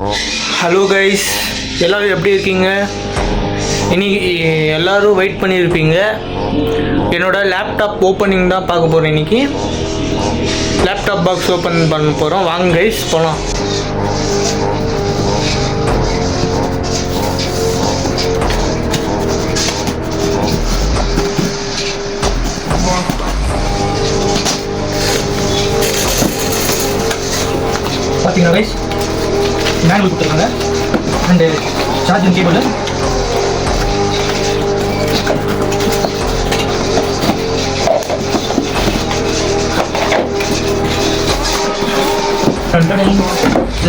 Hello guys, எல்லோரும் எப்படி இருக்கீங்க? இன்றைக்கி எல்லோரும் வெயிட் பண்ணியிருப்பீங்க. என்னோடய லேப்டாப் ஓப்பனிங் தான் பார்க்க போகிறேன். இன்றைக்கி லேப்டாப் பாக்ஸ் ஓப்பன் பண்ண போகிறோம். வாங்க கைஸ் போகலாம். பார்த்தீங்கன்னா கைஸ், மேனுவல் கொடுத்துருக்காங்க and charging cable,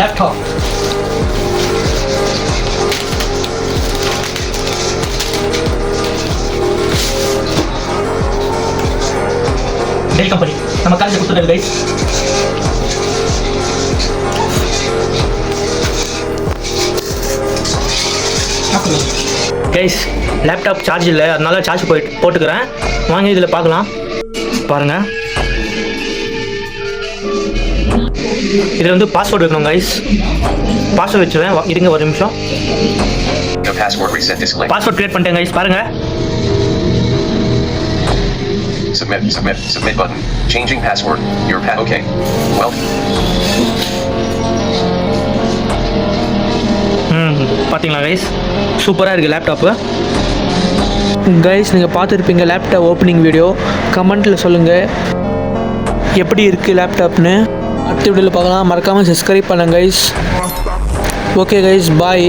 laptop, Dell company நம்ம காலேஜ் கொடுத்துருக்காங்க கைஸ். கைஸ், லேப்டாப் சார்ஜ் இல்லை, அதனால சார்ஜ் போட்டுக்கிறேன். வாங்க இதில் பார்க்கலாம். பாருங்கள், இதில் வந்து பாஸ்வேர்டு வைக்கணும் கைஸ். பாஸ்வேர்டு வச்சுருவேன், இருங்க ஒரு நிமிஷம். பாஸ்வேர்ட் கிரியேட் பண்ணிட்டேன் கைஸ். பாருங்கள், submit button, changing password, okay, well, பார்த்தீங்களா கைஸ், சூப்பராக இருக்குது லேப்டாப்பு. கைஸ், நீங்கள் பார்த்துருப்பீங்க லேப்டாப் ஓப்பனிங் வீடியோ. கமெண்ட்டில் சொல்லுங்கள் எப்படி இருக்குது லேப்டாப்னு. அடுத்த வீடியோவில் பார்க்கலாம். மறக்காமல் சப்ஸ்கிரைப் பண்ணுங்க கைஸ். ஓகே கைஸ், பாய்.